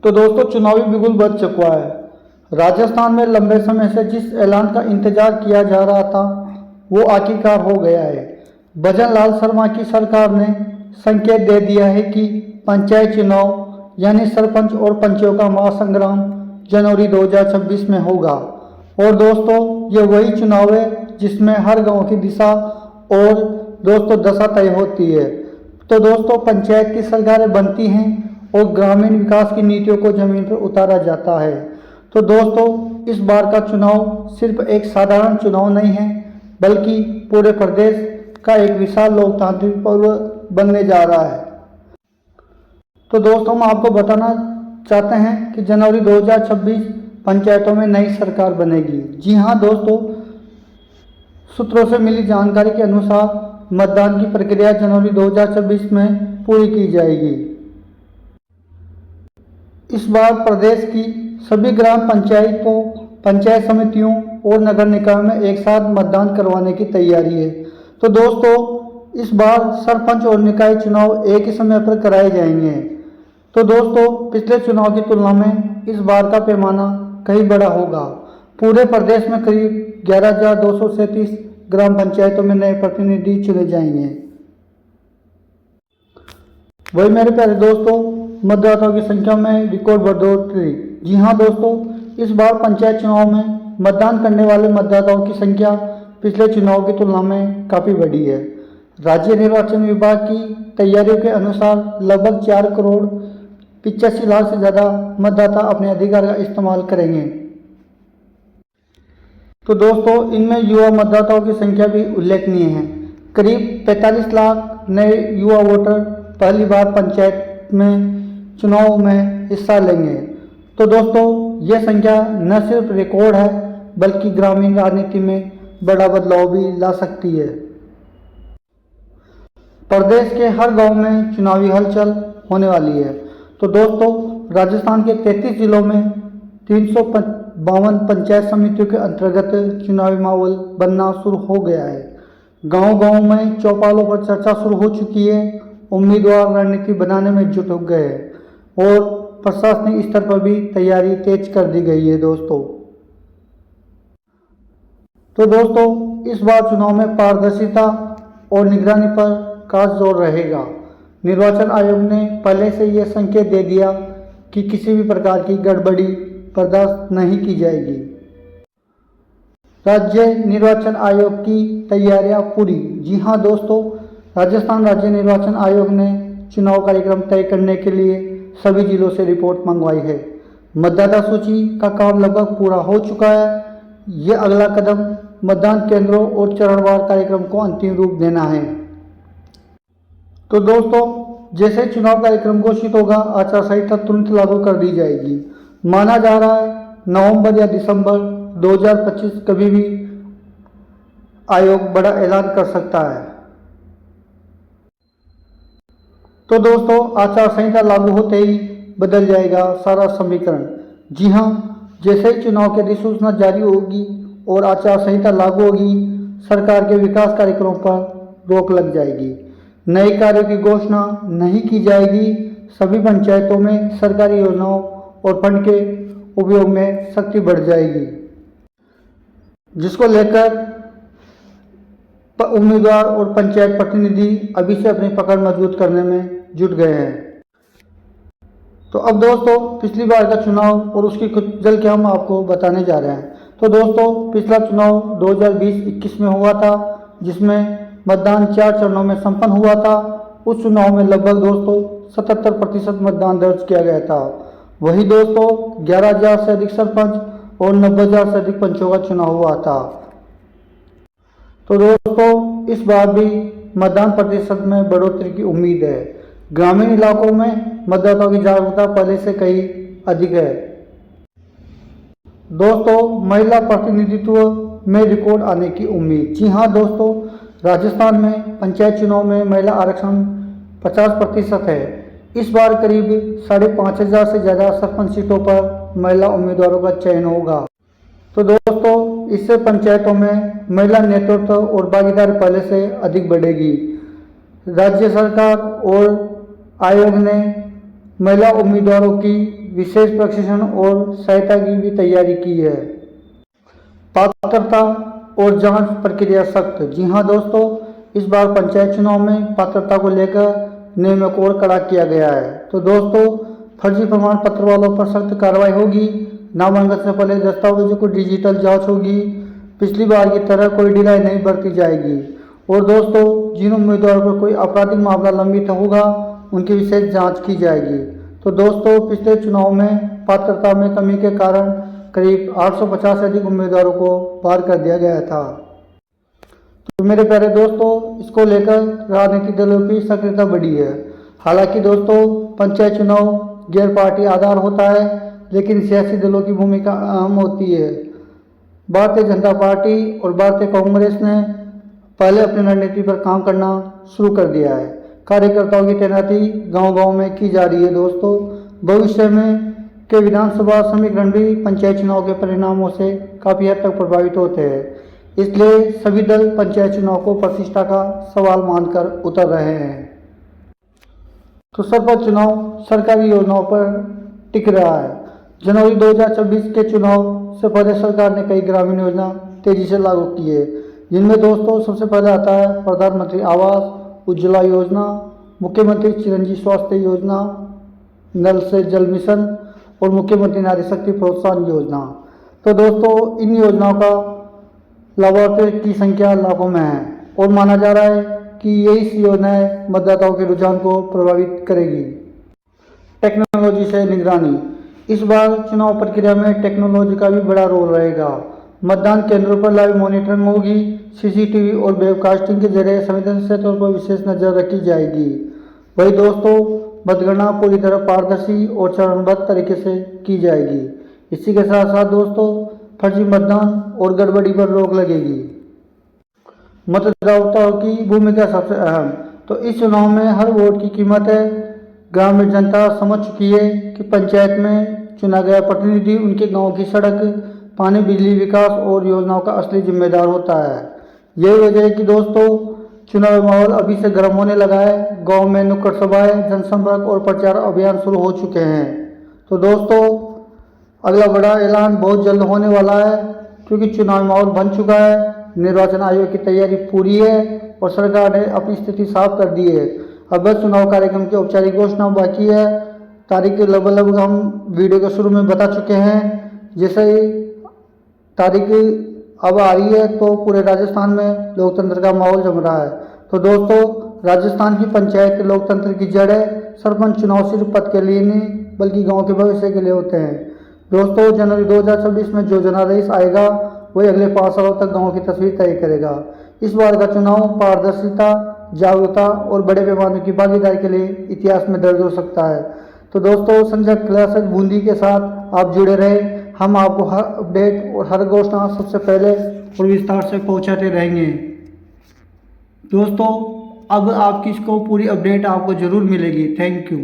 तो दोस्तों चुनावी बिगुल बज चुका है। राजस्थान में लंबे समय से जिस ऐलान का इंतजार किया जा रहा था वो आखिरकार हो गया है। भजन लाल शर्मा की सरकार ने संकेत दे दिया है कि पंचायत चुनाव यानी सरपंच और पंचों का महासंग्राम जनवरी 2026 में होगा। और दोस्तों ये वही चुनाव है जिसमें हर गांव की दिशा और दोस्तों दशा तय होती है। तो दोस्तों पंचायत की सरकारें बनती हैं और ग्रामीण विकास की नीतियों को जमीन पर उतारा जाता है। तो दोस्तों इस बार का चुनाव सिर्फ एक साधारण चुनाव नहीं है बल्कि पूरे प्रदेश का एक विशाल लोकतांत्रिक पर्व बनने जा रहा है। तो दोस्तों हम आपको बताना चाहते हैं कि जनवरी 2026 पंचायतों में नई सरकार बनेगी। जी हाँ दोस्तों, सूत्रों से मिली जानकारी के अनुसार मतदान की प्रक्रिया जनवरी 2026 में पूरी की जाएगी। इस बार प्रदेश की सभी ग्राम पंचायतों, पंचायत समितियों और नगर निकाय में एक साथ मतदान करवाने की तैयारी है। तो दोस्तों इस बार सरपंच और निकाय चुनाव एक ही समय पर कराए जाएंगे। तो दोस्तों पिछले चुनाव की तुलना में इस बार का पैमाना कहीं बड़ा होगा। पूरे प्रदेश में करीब 11,237 ग्राम पंचायतों में नए प्रतिनिधि चुने जाएंगे। वही मेरे प्यारे दोस्तों, मतदाताओं की संख्या में रिकॉर्ड बढ़ोतरी। जी हाँ दोस्तों, इस बार पंचायत चुनाव में मतदान करने वाले मतदाताओं की संख्या पिछले चुनाव की तुलना में काफ़ी बढ़ी है। राज्य निर्वाचन विभाग की तैयारियों के अनुसार लगभग 4 करोड़ 85 लाख से ज़्यादा मतदाता अपने अधिकार का इस्तेमाल करेंगे। तो दोस्तों इनमें युवा मतदाताओं की संख्या भी उल्लेखनीय है। करीब 45 लाख नए युवा वोटर पहली बार पंचायत में चुनाव में हिस्सा लेंगे। तो दोस्तों यह संख्या न सिर्फ रिकॉर्ड है बल्कि ग्रामीण राजनीति में बड़ा बदलाव भी ला सकती है। प्रदेश के हर गांव में चुनावी हलचल होने वाली है। तो दोस्तों राजस्थान के 33 जिलों में 352 पंचायत समितियों के अंतर्गत चुनावी माहौल बनना शुरू हो गया है। गांव-गांव में चौपालों पर चर्चा शुरू हो चुकी है। उम्मीदवार रणनीति बनाने में जुट हो गए हैं और प्रशासनिक स्तर पर भी तैयारी तेज कर दी गई है दोस्तों। तो दोस्तों इस बार चुनाव में पारदर्शिता और निगरानी पर खास जोर रहेगा। निर्वाचन आयोग ने पहले से यह संकेत दे दिया कि किसी भी प्रकार की गड़बड़ी बर्दाश्त नहीं की जाएगी। राज्य निर्वाचन आयोग की तैयारियां पूरी। जी हाँ दोस्तों, राजस्थान राज्य निर्वाचन आयोग ने चुनाव कार्यक्रम तय करने के लिए सभी जिलों से रिपोर्ट मंगवाई है। मतदाता सूची का काम लगभग पूरा हो चुका है। यह अगला कदम मतदान केंद्रों और चरणवार कार्यक्रम को अंतिम रूप देना है। तो दोस्तों जैसे चुनाव कार्यक्रम घोषित होगा आचार संहिता तुरंत लागू कर दी जाएगी। माना जा रहा है नवंबर या दिसंबर 2025 कभी भी आयोग बड़ा ऐलान कर सकता है। तो दोस्तों आचार संहिता लागू होते ही बदल जाएगा सारा समीकरण। जी हाँ, जैसे ही चुनाव की अधिसूचना जारी होगी और आचार संहिता लागू होगी, सरकार के विकास कार्यक्रमों पर रोक लग जाएगी। नए कार्यों की घोषणा नहीं की जाएगी। सभी पंचायतों में सरकारी योजनाओं और फंड के उपयोग में सख्ती बढ़ जाएगी, जिसको लेकर उम्मीदवार और पंचायत प्रतिनिधि अभी से अपनी पकड़ मजबूत करने में जुट गए हैं। तो अब दोस्तों पिछली बार का चुनाव और उसकी कुछ जल के हम आपको बताने जा रहे हैं। तो दोस्तों पिछला चुनाव 2020-21 में हुआ था, जिसमें मतदान 4 चरणों में संपन्न हुआ था। उस चुनाव में लगभग दोस्तों 77% मतदान दर्ज किया गया था। वही दोस्तों 11,000 से अधिक सरपंच और 90,000 से अधिक पंचों का चुनाव हुआ था। तो दोस्तों इस बार भी मतदान प्रतिशत में बढ़ोतरी की उम्मीद है। ग्रामीण इलाकों में मतदाताओं की जागरूकता पहले से कहीं अधिक है। दोस्तों महिला प्रतिनिधित्व में रिकॉर्ड आने की उम्मीद। जी हाँ दोस्तों, राजस्थान में पंचायत चुनाव में महिला आरक्षण 50% है। इस बार करीब 5,500 से ज़्यादा सरपंच सीटों पर महिला उम्मीदवारों का चयन होगा। तो दोस्तों इससे पंचायतों में महिला नेतृत्व और भागीदारी पहले से अधिक बढ़ेगी। राज्य सरकार और आयोग ने महिला उम्मीदवारों की विशेष प्रशिक्षण और सहायता की भी तैयारी की है। पात्रता और जांच प्रक्रिया सख्त। जी हाँ दोस्तों, इस बार पंचायत चुनाव में पात्रता को लेकर नियमों को और कड़ा किया गया है। तो दोस्तों, फर्जी प्रमाण पत्र वालों पर सख्त कार्रवाई होगी। नामांकन से पहले दस्तावेजों को डिजिटल जांच होगी। पिछली बार की तरह कोई ढिलाई नहीं बरती जाएगी। और दोस्तों, जिन उम्मीदवारों पर कोई आपराधिक मामला लंबित होगा उनकी विशेष जांच की जाएगी। तो दोस्तों, पिछले चुनाव में पात्रता में कमी के कारण करीब 850 से अधिक उम्मीदवारों को पार कर दिया गया था। तो मेरे प्यारे दोस्तों, इसको लेकर राजनीतिक दलों की सक्रियता बढ़ी है। हालांकि दोस्तों, पंचायत चुनाव गैर पार्टी आधार होता है, लेकिन सियासी दलों की भूमिका अहम होती है। भारतीय जनता पार्टी और भारतीय कांग्रेस ने पहले अपनी रणनीति पर काम करना शुरू कर दिया है। कार्यकर्ताओं की तैनाती गांव-गांव में की जा रही है। दोस्तों, भविष्य में के विधानसभा समीकरण भी पंचायत चुनाव के परिणामों से काफ़ी हद तक प्रभावित होते हैं। इसलिए सभी दल पंचायत चुनाव को प्रतिष्ठा का सवाल मानकर उतर रहे हैं। तो सरपंच चुनाव सरकारी योजनाओं पर टिक रहा है। जनवरी 2024 के चुनाव से पहले सरकार ने कई ग्रामीण योजना तेजी से लागू की है, जिनमें दोस्तों सबसे पहले आता है प्रधानमंत्री आवास, उज्ज्वला योजना, मुख्यमंत्री चिरंजीवी स्वास्थ्य योजना, नल से जल मिशन और मुख्यमंत्री नारी शक्ति प्रोत्साहन योजना। तो दोस्तों, इन योजनाओं का लाभार्थियों की संख्या लाखों में है और माना जा रहा है कि यही योजनाएं मतदाताओं के रुझान को प्रभावित करेगी। टेक्नोलॉजी से निगरानी। इस बार चुनाव प्रक्रिया में टेक्नोलॉजी का भी बड़ा रोल रहेगा। मतदान केंद्रों पर लाइव मॉनिटरिंग होगी। सीसीटीवी और वेबकास्टिंग के जरिए संवेदनशील तौर पर विशेष नजर रखी जाएगी। वही दोस्तों, मतगणना पूरी तरह पारदर्शी और चरणबद्ध तरीके से की जाएगी। इसी के साथ साथ दोस्तों, फर्जी मतदान और गड़बड़ी पर रोक लगेगी। मतदाताओं की भूमिका सबसे अहम। तो इस चुनाव में हर वोट की कीमत है। ग्रामीण जनता समझ चुकी है कि पंचायत में चुना गया प्रतिनिधि उनके गांव की सड़क, पानी, बिजली, विकास और योजनाओं का असली जिम्मेदार होता है। यही वजह है कि दोस्तों, चुनावी माहौल अभी से गर्म होने लगा है। गांव में नुक्कड़ सभाएं, जनसंपर्क और प्रचार अभियान शुरू हो चुके हैं। तो दोस्तों, अगला बड़ा ऐलान बहुत जल्द होने वाला है, क्योंकि चुनावी माहौल बन चुका है। निर्वाचन आयोग की तैयारी पूरी है और सरकार ने अपनी स्थिति साफ कर दी है। अब बस चुनाव कार्यक्रम की औपचारिक घोषणा बाकी है। तारीख लगभग हम वीडियो के शुरू में बता चुके हैं। जैसे ही तारीख अब आ रही है तो पूरे राजस्थान में लोकतंत्र का माहौल जम रहा है। तो दोस्तों, राजस्थान की पंचायत लोकतंत्र की जड़ है। सरपंच चुनाव सिर्फ पद के लिए नहीं बल्कि गांव के भविष्य के लिए होते हैं। दोस्तों, जनवरी 2026 में जो जनादेश आएगा वही अगले 5 सालों तक गांव की तस्वीर तय करेगा। इस बार का चुनाव पारदर्शिता, जागरूकता और बड़े पैमाने की भागीदारी के लिए इतिहास में दर्ज हो सकता है। तो दोस्तों, संजय क्लासेस बूंदी के साथ आप जुड़े रहे। हम आपको हर अपडेट और हर घोषणा सबसे पहले और विस्तार से पहुंचाते रहेंगे। दोस्तों, अब आपकी इसको पूरी अपडेट आपको जरूर मिलेगी। Thank you.